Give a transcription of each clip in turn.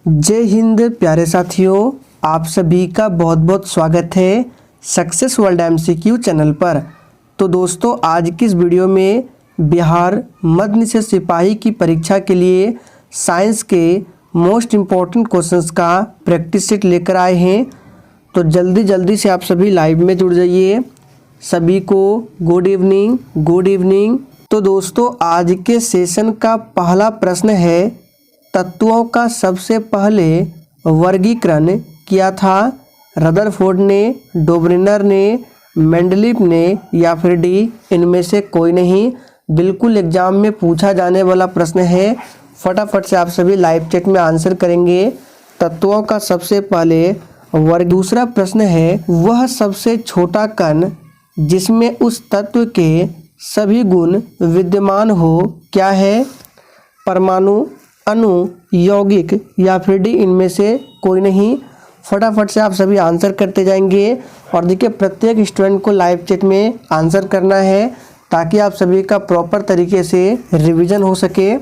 जय हिंद प्यारे साथियों, आप सभी का बहुत बहुत स्वागत है सक्सेस वर्ल्ड एमसीक्यू चैनल पर। तो दोस्तों, आज की इस वीडियो में बिहार मध्य निषेध सिपाही की परीक्षा के लिए साइंस के मोस्ट इम्पॉर्टेंट क्वेश्चंस का प्रैक्टिस सेट लेकर आए हैं। तो जल्दी से आप सभी लाइव में जुड़ जाइए। सभी को गुड इवनिंग। तो दोस्तों, आज के सेशन का पहला प्रश्न है, तत्वों का सबसे पहले वर्गीकरण किया था रदरफोर्ड ने, डोब्रिनर ने, मेंडलीफ ने या फिर डी इनमें से कोई नहीं। बिल्कुल एग्जाम में पूछा जाने वाला प्रश्न है। फटाफट से आप सभी लाइव चैट में आंसर करेंगे। तत्वों का सबसे पहले वर्ग। दूसरा प्रश्न है, वह सबसे छोटा कण जिसमें उस तत्व के सभी गुण विद्यमान हो क्या है? परमाणु, अणु, यौगिक या फिर डी इनमें से कोई नहीं। फटाफट से आप सभी आंसर करते जाएंगे। और देखिए, प्रत्येक स्टूडेंट को लाइव चैट में आंसर करना है ताकि आप सभी का प्रॉपर तरीके से रिवीजन हो सके।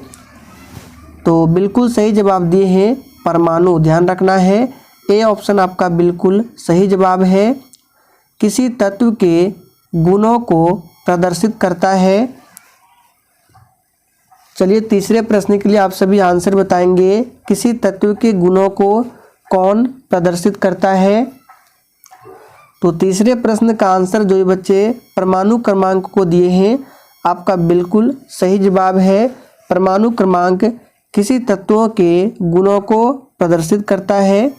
तो बिल्कुल सही जवाब दिए हैं परमाणु, ध्यान रखना है। ए ऑप्शन आपका बिल्कुल सही जवाब है। किसी तत्व के गुणों को प्रदर्शित करता है। चलिए, तीसरे प्रश्न के लिए आप सभी आंसर बताएंगे। किसी तत्व के गुणों को कौन प्रदर्शित करता है? तो तीसरे प्रश्न का आंसर जो ये बच्चे परमाणु क्रमांक को दिए हैं, आपका बिल्कुल सही जवाब है। परमाणु क्रमांक किसी तत्वों के गुणों को प्रदर्शित करता है।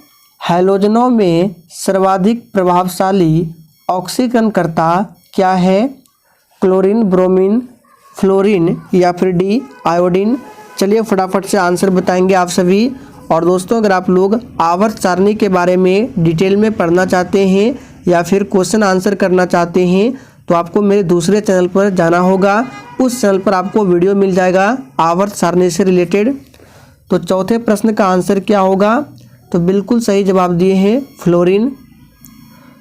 हैलोजनों में सर्वाधिक प्रभावशाली ऑक्सीकरणकर्ता क्या है? क्लोरीन, ब्रोमीन, फ्लोरीन या फिर डी आयोडीन। चलिए फटाफट से आंसर बताएंगे आप सभी। और दोस्तों, अगर आप लोग आवर्त सारणी के बारे में डिटेल में पढ़ना चाहते हैं या फिर क्वेश्चन आंसर करना चाहते हैं तो आपको मेरे दूसरे चैनल पर जाना होगा। उस चैनल पर आपको वीडियो मिल जाएगा आवर्त सारणी से रिलेटेड। तो चौथे प्रश्न का आंसर क्या होगा? तो बिल्कुल सही जवाब दिए हैं फ्लोरीन।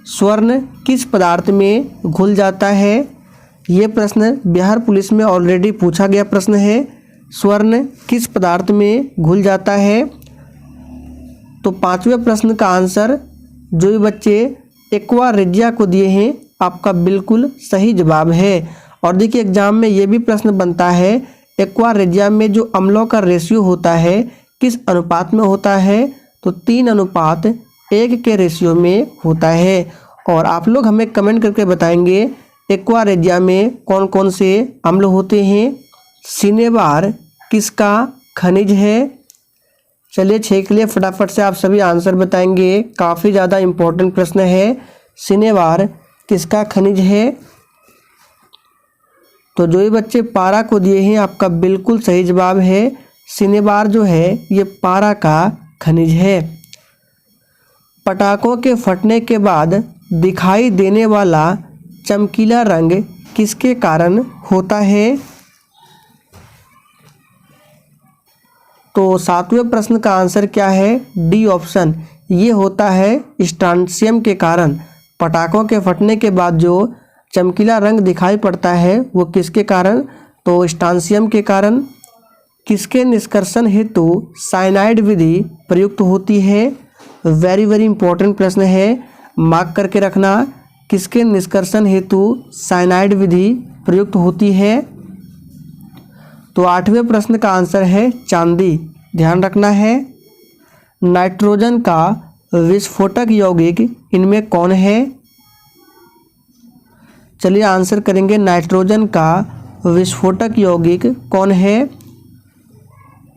स्वर्ण किस पदार्थ में घुल जाता है? ये प्रश्न बिहार पुलिस में ऑलरेडी पूछा गया प्रश्न है। स्वर्ण किस पदार्थ में घुल जाता है? तो पांचवें प्रश्न का आंसर जो ये बच्चे एक्वा रेजिया को दिए हैं, आपका बिल्कुल सही जवाब है। और देखिए, एग्जाम में ये भी प्रश्न बनता है, एक्वा रेजिया में जो अम्लों का रेशियो होता है किस अनुपात में होता है? तो 3:1 के रेशियो में होता है। और आप लोग हमें कमेंट करके बताएंगे एक्वा रेजिया में कौन कौन से अम्ल होते हैं। सिनेबार किसका खनिज है? चलिए 6 के लिए फटाफट से आप सभी आंसर बताएंगे। काफ़ी ज़्यादा इम्पोर्टेंट प्रश्न है। सिनेबार किसका खनिज है? तो जो ये बच्चे पारा को दिए हैं, आपका बिल्कुल सही जवाब है। सिनेबार जो है ये पारा का खनिज है। पटाखों के फटने के बाद दिखाई देने वाला चमकीला रंग किसके कारण होता है? तो सातवें प्रश्न का आंसर क्या है? डी ऑप्शन, ये होता है स्ट्रांसियम के कारण। पटाखों के फटने के बाद जो चमकीला रंग दिखाई पड़ता है वो किसके कारण? तो स्ट्रांसियम के कारण। किसके निष्कर्षण हेतु साइनाइड विधि प्रयुक्त होती है? वेरी इंपॉर्टेंट प्रश्न है, मार्क करके रखना। किसके निष्कर्षण हेतु साइनाइड विधि प्रयुक्त होती है? तो आठवें प्रश्न का आंसर है चांदी, ध्यान रखना है। नाइट्रोजन का विस्फोटक यौगिक इनमें कौन है? चलिए आंसर करेंगे, नाइट्रोजन का विस्फोटक यौगिक कौन है?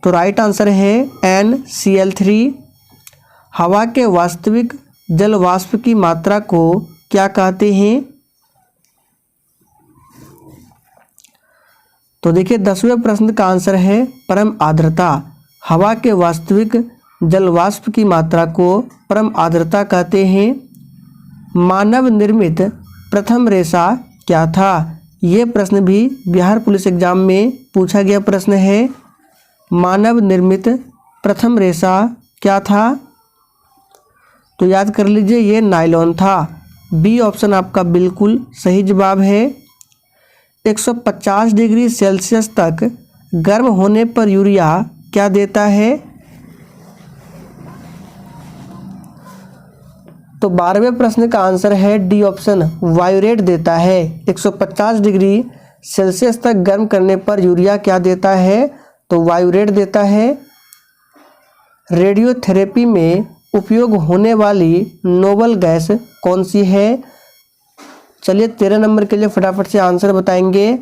तो राइट आंसर है NCl3। हवा के वास्तविक जल वाष्प की मात्रा को क्या कहते हैं? तो देखिए, 10वें प्रश्न का आंसर है परम आर्द्रता। हवा के वास्तविक जल वाष्प की मात्रा को परम आर्द्रता कहते हैं। मानव निर्मित प्रथम रेशा क्या था? ये प्रश्न भी बिहार पुलिस एग्जाम में पूछा गया प्रश्न है। मानव निर्मित प्रथम रेशा क्या था? तो याद कर लीजिए, ये नायलॉन था। बी ऑप्शन आपका बिल्कुल सही जवाब है। 150 डिग्री सेल्सियस तक गर्म होने पर यूरिया क्या देता है? तो 12वें प्रश्न का आंसर है डी ऑप्शन, वायुरेट देता है। 150 डिग्री सेल्सियस तक गर्म करने पर यूरिया क्या देता है? तो वायुरेट देता है। रेडियोथेरेपी में उपयोग होने वाली नोबल गैस कौन सी है? चलिए 13 नंबर के लिए फटाफट से आंसर बताएंगे।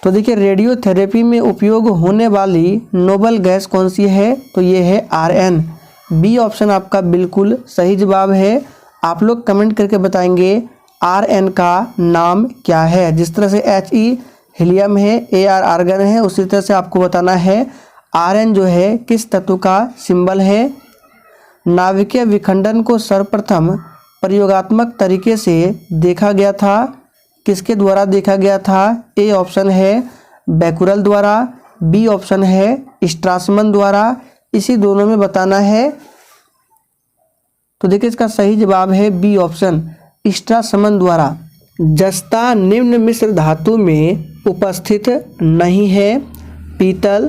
तो देखिए, रेडियोथेरेपी में उपयोग होने वाली नोबल गैस कौन सी है? तो ये है आरएन। बी ऑप्शन आपका बिल्कुल सही जवाब है। आप लोग कमेंट करके बताएंगे आरएन का नाम क्या है। जिस तरह से He हीलियम है, Ar आर्गन है, उसी तरह से आपको बताना है आरएन जो है किस तत्व का सिंबल है। नाभिकीय विखंडन को सर्वप्रथम प्रयोगात्मक तरीके से देखा गया था, किसके द्वारा देखा गया था? ए ऑप्शन है बैकुरल द्वारा, बी ऑप्शन है स्ट्रासमन द्वारा। इसी दोनों में बताना है। तो देखिए, इसका सही जवाब है बी ऑप्शन, स्ट्रासमन द्वारा। जस्ता निम्न मिश्र धातु में उपस्थित नहीं है? पीतल,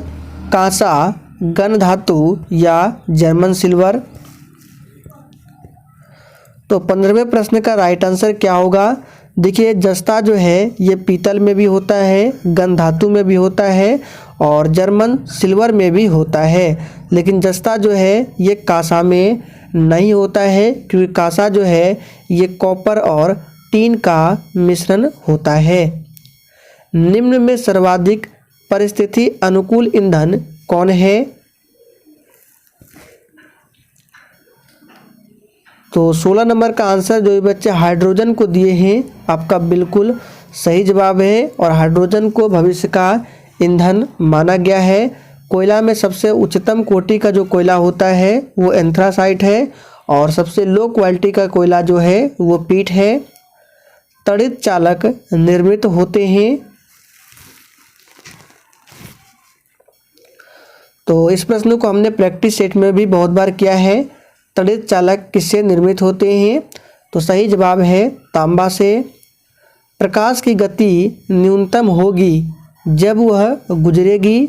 कांसा, गन धातु या जर्मन सिल्वर। तो 15वें प्रश्न का राइट आंसर क्या होगा? देखिए, जस्ता जो है ये पीतल में भी होता है, गन धातु में भी होता है और जर्मन सिल्वर में भी होता है। लेकिन जस्ता जो है ये कांसा में नहीं होता है, क्योंकि कांसा जो है ये कॉपर और टीन का मिश्रण होता है। निम्न में सर्वाधिक परिस्थिति अनुकूल ईंधन कौन है? तो 16 नंबर का आंसर जो ये बच्चे हाइड्रोजन को दिए हैं आपका बिल्कुल सही जवाब है। और हाइड्रोजन को भविष्य का ईंधन माना गया है। कोयला में सबसे उच्चतम कोटि का जो कोयला होता है वो एंथ्रासाइट है और सबसे लो क्वालिटी का कोयला जो है वो पीट है। तड़ित चालक निर्मित होते हैं। तो इस प्रश्न को हमने प्रैक्टिस सेट में भी बहुत बार किया है। तड़ित चालक किससे निर्मित होते हैं? तो सही जवाब है तांबा से। प्रकाश की गति न्यूनतम होगी जब वह गुजरेगी।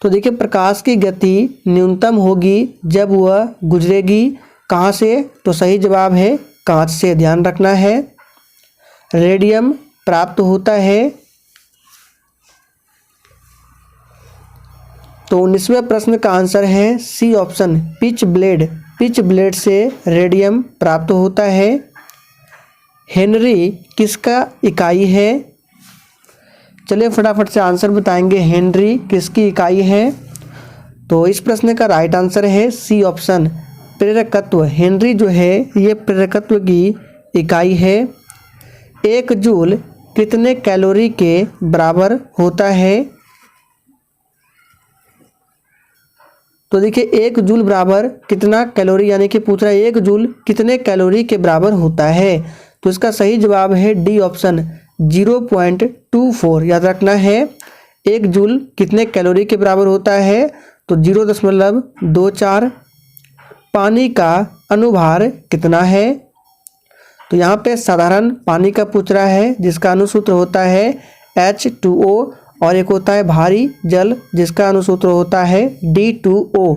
तो देखिए, प्रकाश की गति न्यूनतम होगी जब वह गुजरेगी कहाँ से? तो सही जवाब है कांच से। ध्यान रखना है। रेडियम प्राप्त होता है। तो 19वें प्रश्न का आंसर है C option, pitchblende. Pitchblende से रेडियम प्राप्त होता है। हेनरी किसका इकाई है? चलिए फटाफट से आंसर बताएंगे हेनरी किसकी इकाई है। तो इस प्रश्न का राइट आंसर है सी ऑप्शन, प्रेरकत्व। हेनरी जो है ये प्रेरकत्व की इकाई है। 1 जूल कितने कैलोरी के बराबर होता है? तो देखिए, 1 जूल बराबर कितना कैलोरी, यानी कि पूछ रहा है 1 जूल कितने कैलोरी के बराबर होता है। तो इसका सही जवाब है डी ऑप्शन, 0.24। याद रखना है 1 जूल कितने कैलोरी के बराबर होता है? तो 0.24। पानी का अनुभार कितना है? तो यहाँ पे साधारण पानी का पूछ रहा है जिसका अनुसूत्र होता है H2O और एक होता है भारी जल जिसका अनुसूत्र होता है D2O।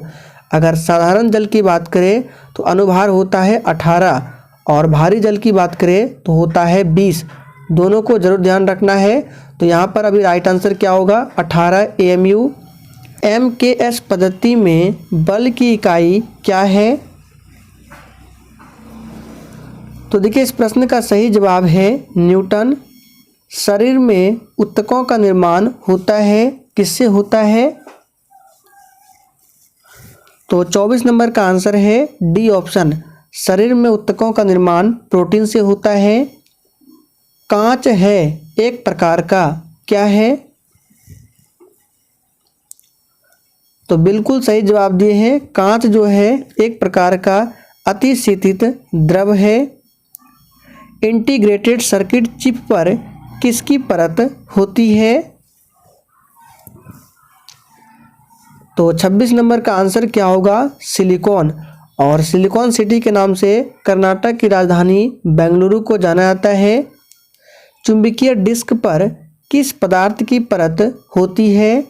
अगर साधारण जल की बात करें तो अनुभार होता है 18 और भारी जल की बात करें तो होता है 20। दोनों को जरूर ध्यान रखना है। तो यहाँ पर अभी राइट आंसर क्या होगा? 18 AMU। MKS पद्धति में बल की इकाई क्या है? तो देखिए, इस प्रश्न का सही जवाब है न्यूटन। शरीर में ऊतकों का निर्माण होता है किससे होता है? तो 24 नंबर का आंसर है डी ऑप्शन, शरीर में ऊतकों का निर्माण प्रोटीन से होता है। कांच है एक प्रकार का, क्या है? तो बिल्कुल सही जवाब दिए हैं। कांच जो है एक प्रकार का अतिशीतित द्रव है। इंटीग्रेटेड सर्किट चिप पर किसकी परत होती है? तो 26 नंबर का आंसर क्या होगा? सिलिकॉन। और सिलिकॉन सिटी के नाम से कर्नाटक की राजधानी बेंगलुरु को जाना जाता है। चुंबकीय डिस्क पर किस पदार्थ की परत होती है?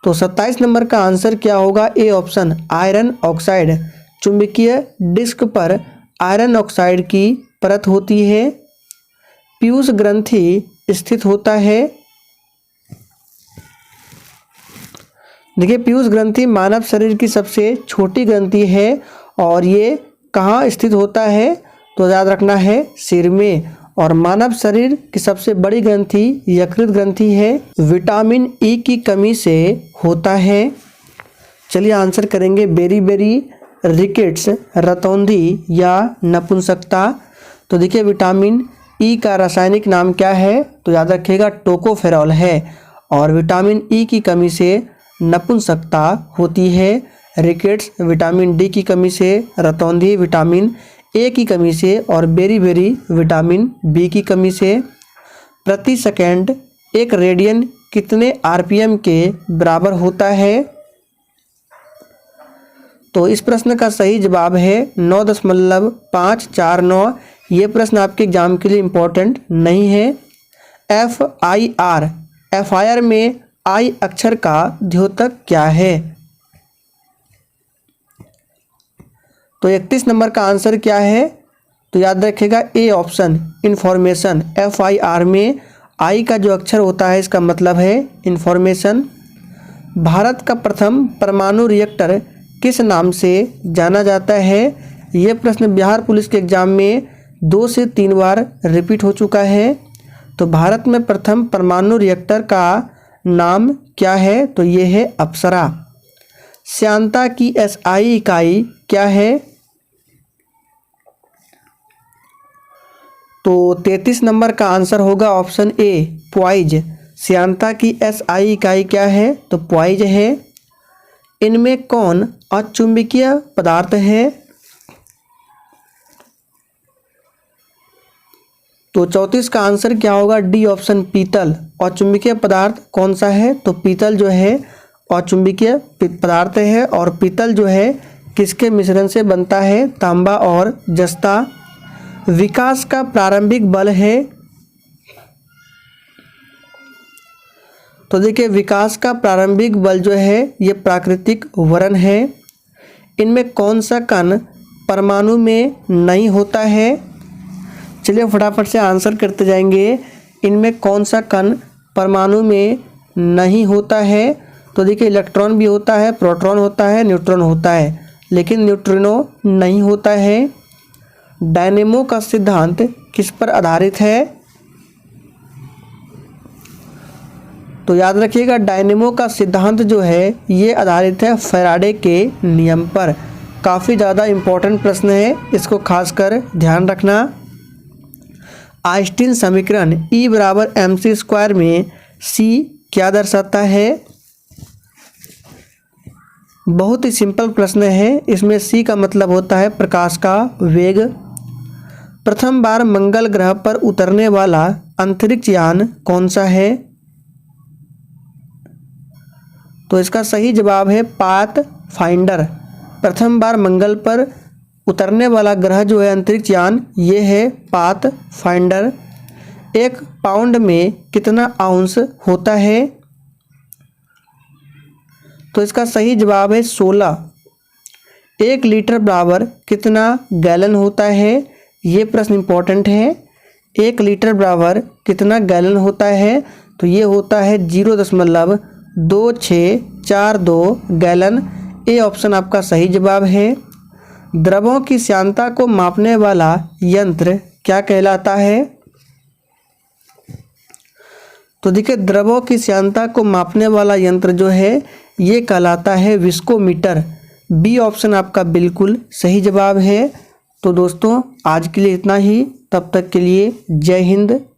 तो 27 नंबर का आंसर क्या होगा? A option iron oxide. चुंबकीय डिस्क पर आयरन ऑक्साइड की परत होती है। पीयूष ग्रंथि स्थित होता है। देखिए पीयूष ग्रंथि मानव शरीर की सबसे छोटी ग्रंथि है और ये कहाँ स्थित होता है? तो याद रखना है सिर में। और मानव शरीर की सबसे बड़ी ग्रंथि यकृत ग्रंथि है। विटामिन ई की कमी से होता है। चलिए आंसर करेंगे बेरी रिकेट्स, रतौंधी या नपुंसकता। तो देखिए विटामिन ई का रासायनिक नाम क्या है? तो याद रखिएगा टोकोफेरॉल है। और विटामिन ई की कमी से नपुंसकता होती है। रिकेट्स विटामिन डी की कमी से, रतौंधी विटामिन ए की कमी से और बेरी विटामिन बी की कमी से। प्रति सेकंड एक रेडियन कितने आरपीएम के बराबर होता है? तो इस प्रश्न का सही जवाब है 9.549। ये प्रश्न आपके एग्जाम के लिए इम्पोर्टेंट नहीं है। एफ आई आर में आई अक्षर का द्योतक क्या है? तो 31 नंबर का आंसर क्या है? तो याद रखिएगा ए ऑप्शन इंफॉर्मेशन। FIR में आई का जो अक्षर होता है इसका मतलब है इंफॉर्मेशन। भारत का प्रथम परमाणु रिएक्टर किस नाम से जाना जाता है? ये प्रश्न बिहार पुलिस के एग्जाम में 2 से 3 बार रिपीट हो चुका है। तो भारत में प्रथम परमाणु रिएक्टर का नाम क्या है? तो ये है अप्सरा। श्यानता की SI इकाई क्या है? तो 33 नंबर का आंसर होगा ऑप्शन ए पॉइज। श्यानता की SI इकाई क्या है? तो पॉइज है। इनमें कौन अचुंबकीय पदार्थ है? तो 34 का आंसर क्या होगा? डी ऑप्शन पीतल। अचुंबकीय पदार्थ कौन सा है? तो पीतल जो है अचुंबकीय पदार्थ है। और पीतल जो है किसके मिश्रण से बनता है? तांबा और जस्ता। विकास का प्रारंभिक बल है? तो देखिए विकास का प्रारंभिक बल जो है ये प्राकृतिक त्वरण है। इनमें कौन सा कण परमाणु में नहीं होता है? चलिए फटाफट से आंसर करते जाएंगे। इनमें कौन सा कण परमाणु में नहीं होता है? तो देखिए इलेक्ट्रॉन भी होता है, प्रोटॉन होता है, न्यूट्रॉन होता है, लेकिन न्यूट्रिनो नहीं होता है। डायनेमो का सिद्धांत किस पर आधारित है? तो याद रखिएगा डायनेमो का सिद्धांत जो है ये आधारित है फैराडे के नियम पर। काफ़ी ज़्यादा इम्पोर्टेंट प्रश्न है, इसको खासकर ध्यान रखना। आइंस्टीन समीकरण E बराबर mc² में C क्या दर्शाता है? बहुत ही सिंपल प्रश्न है। इसमें C का मतलब होता है प्रकाश का वेग। प्रथम बार मंगल ग्रह पर उतरने वाला अंतरिक्ष यान कौन सा है? तो इसका सही जवाब है पाथफाइंडर। प्रथम बार मंगल पर उतरने वाला ग्रह जो है अंतरिक्ष यान ये है पाथफाइंडर। 1 पाउंड में कितना आउंस होता है? तो इसका सही जवाब है 16। 1 लीटर बराबर कितना गैलन होता है? ये प्रश्न इम्पोर्टेंट है। 1 लीटर बराबर कितना गैलन होता है? तो ये होता है 0.2642 गैलन। ए ऑप्शन आपका सही जवाब है। द्रवों की श्यानता को मापने वाला यंत्र क्या कहलाता है? तो देखिए द्रवों की श्यानता को मापने वाला यंत्र जो है ये कहलाता है विस्कोमीटर। बी ऑप्शन आपका बिल्कुल सही जवाब है। तो दोस्तों आज के लिए इतना ही। तब तक के लिए जय हिंद,